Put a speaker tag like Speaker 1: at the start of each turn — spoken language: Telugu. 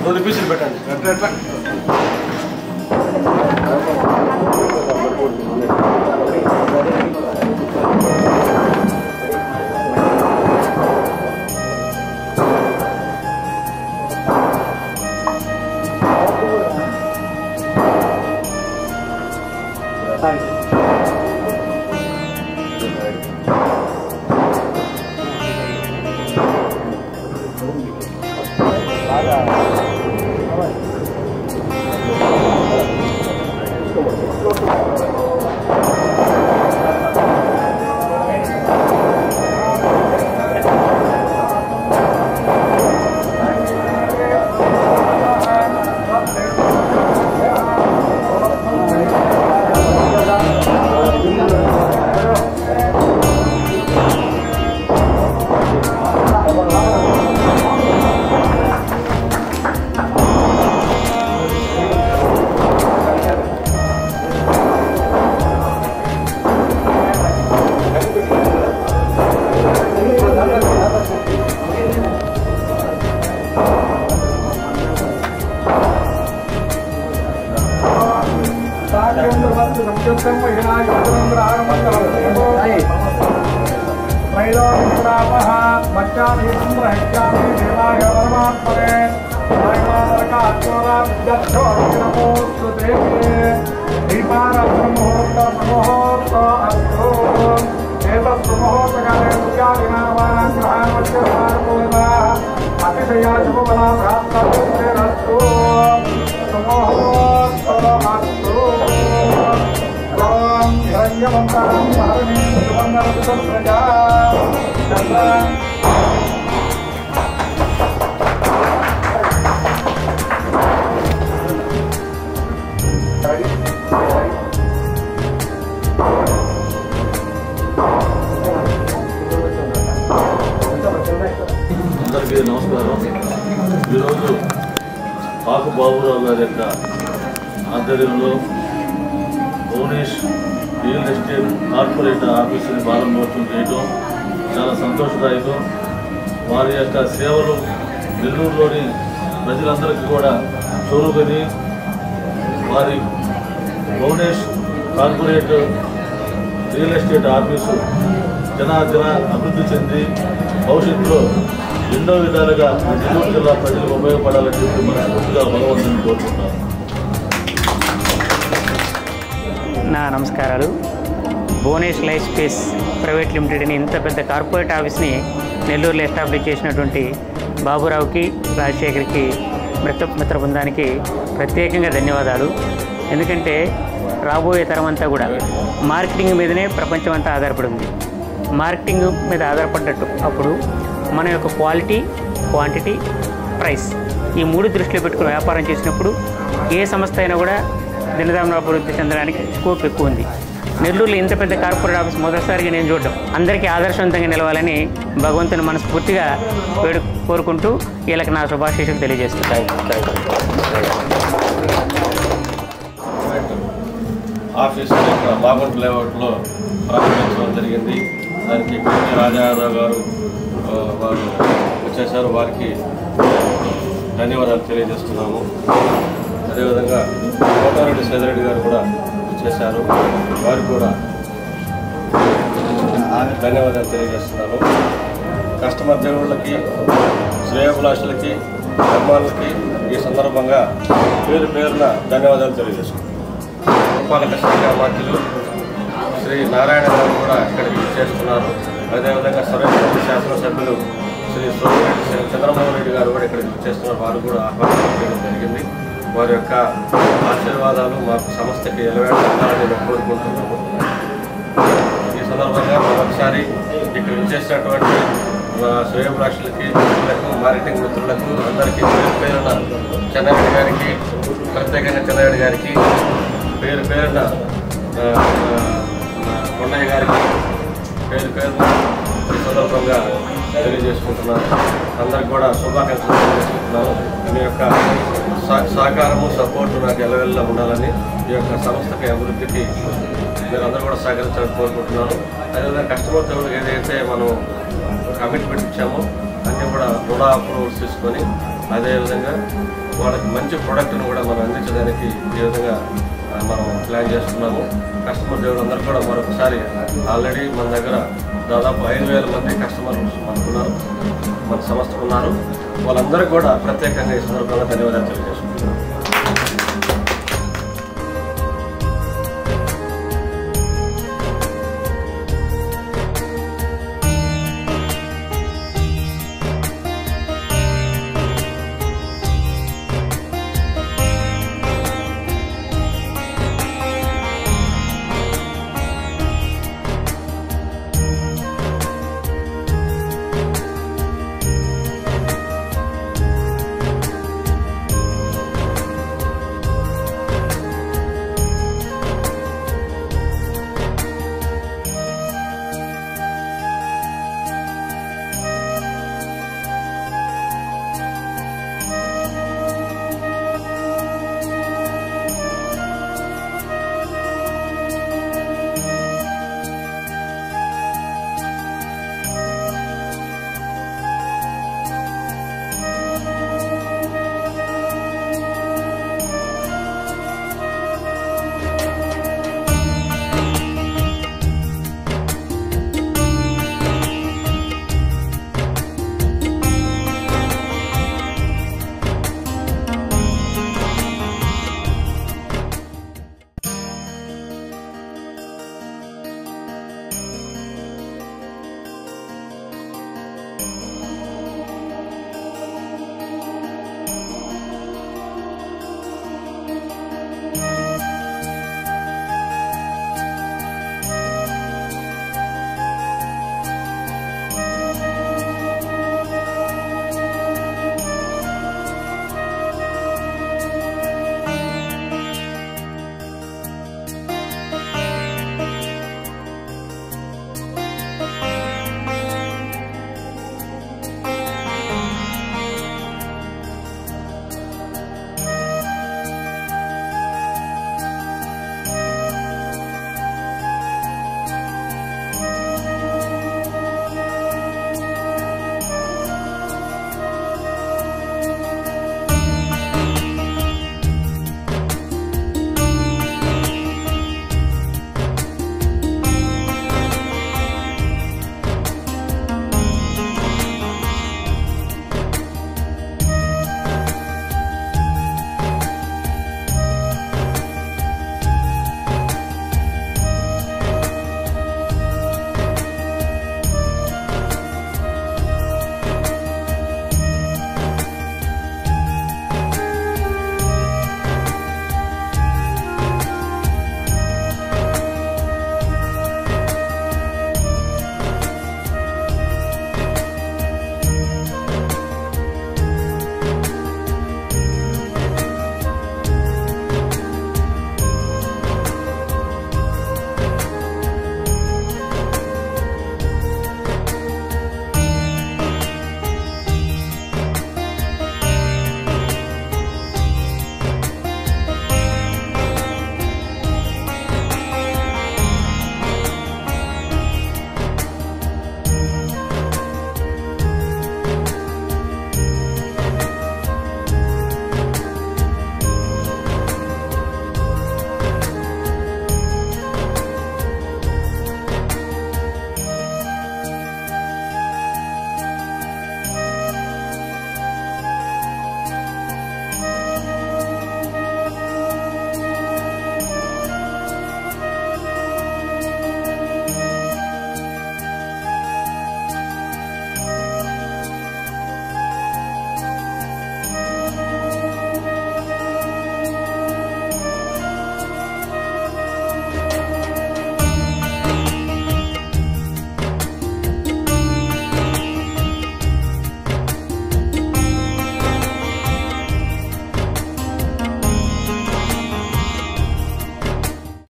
Speaker 1: రెండు పీసులు పెట్టండి.
Speaker 2: అందరికీ నమస్కారం. ఈరోజు ఆకు బాబురావు గారి యొక్క ఆధ్వర్యంలో భువనేష్ రియల్ ఎస్టేట్ కార్పొరేట్ ఆఫీసుని ప్రారంభోత్సవం చేయడం చాలా సంతోషదాయకం. వారి యొక్క సేవలు నెల్లూరులోని ప్రజలందరికీ కూడా చూరుకొని వారి Bhuvanesh corporate real estate office Janardhana అభివృద్ధి చెంది భవిష్యత్తులో ఎన్నో విధాలుగా నెల్లూరు జిల్లా ప్రజలకు ఉపయోగపడాలని చెప్పి మనస్ఫూర్తిగా భగవంతుని కోరుకుంటున్నాను.
Speaker 3: నా నమస్కారాలు. Bhuvanesh life space private limited అని ఇంత పెద్ద కార్పొరేట్ ఆఫీస్ని నెల్లూరులో ఎస్టాబ్లిష్ చేసినటువంటి బాబురావుకి, రాజశేఖర్కి, మిత్ర బృందానికి ప్రత్యేకంగా ధన్యవాదాలు. ఎందుకంటే రాబోయే తరం అంతా కూడా మార్కెటింగ్ మీదనే ప్రపంచం అంతా ఆధారపడి ఉంది. మార్కెటింగ్ మీద ఆధారపడ్డట్టు అప్పుడు మన యొక్క క్వాలిటీ, క్వాంటిటీ, ప్రైస్ ఈ మూడు దృష్టిలో పెట్టుకుని వ్యాపారం చేసినప్పుడు ఏ సంస్థ అయినా కూడా దినదాన అభివృద్ధి చెందడానికి స్కోప్ ఎక్కువ ఉంది. నెల్లూరులో ఇంత పెద్ద కార్పొరేట్ ఆఫీస్ మొదటిసారిగా నేను చూడడం అందరికీ ఆదర్శవంతంగా నిలవాలని భగవంతుని మనస్ఫూర్తిగా కోరుకుంటూ వీళ్ళకి నా శుభాశీస్సులు తెలియజేస్తున్నాను.
Speaker 1: ఆఫీస్ ఇక్కడ బాగుంటు లేఅవుట్లో ప్రారంభించడం జరిగింది. దానికి పివి రాజారావు గారు వారు వచ్చేసారు. వారికి ధన్యవాదాలు తెలియజేస్తున్నాము. అదేవిధంగా కోటారెడ్డి సైదిరెడ్డి గారు కూడా వచ్చేసారు. వారికి కూడా ధన్యవాదాలు తెలియజేస్తున్నాను. కస్టమర్ దేవుళ్ళకి, శ్రేయోభిలాషులకి, అభిమానులకి ఈ సందర్భంగా పేరు పేరున ధన్యవాదాలు తెలియజేస్తున్నాను. పురపాలక శాఖ మంత్రులు శ్రీ నారాయణ గారు కూడా ఇక్కడికి చేస్తున్నారు. అదేవిధంగా సర్వేపల్లి శాసనసభ్యులు శ్రీ చంద్రమోహన్ రెడ్డి గారు కూడా ఇక్కడికి చేస్తున్నారు. వారు కూడా ఆహ్వానం చేయడం జరిగింది. వారి యొక్క ఆశీర్వాదాలు మాకు సంస్థకి ఎలవేళ ఉండాలని మేము కోరుకుంటున్నాము. ఈ సందర్భంగా మరొకసారి ఇక్కడ చేసినటువంటి శ్రేయోభిలాషులకి, మిత్రులకు, మార్కెటింగ్ మిత్రులకు అందరికీ పేరున చెన్నారెడ్డి గారికి, ప్రత్యేకంగా చెన్నారెడ్డి గారికి, పేరు పేరున కొండయ్య గారికి పేరు పేరున ఈ సందర్భంగా తెలియజేసుకుంటున్నాను. అందరికి కూడా శుభాకాంక్షలు తెలియజేసుకుంటున్నాను. మీ యొక్క సహకారము, సపోర్టు నాకు ఎల్లవెల్లా ఉండాలని, ఈ యొక్క సంస్థకి అభివృద్ధికి మీరు అందరూ కూడా సహకరించాలని కోరుకుంటున్నాను. అదేవిధంగా కస్టమర్ దేవుళ్ళకి ఏదైతే మనం కమిట్మెంట్ ఇచ్చామో అన్నీ కూడా రుణ అప్రూవల్స్ తీసుకొని అదేవిధంగా వాళ్ళకి మంచి ప్రోడక్ట్ను కూడా మనం అందించడానికి ఈ విధంగా మనం ప్లాన్ చేస్తున్నాము. కస్టమర్ దేవుళ్ళందరూ కూడా మరొకసారి ఆల్రెడీ మన దగ్గర దాదాపు 5,000 మంది కస్టమర్స్ మనకున్నారు, మన సంస్థకు ఉన్నారు. వాళ్ళందరికీ కూడా ప్రత్యేకంగా ఈ సందర్భంగా ధన్యవాదాలు తెలియజేసుకుంటున్నాను.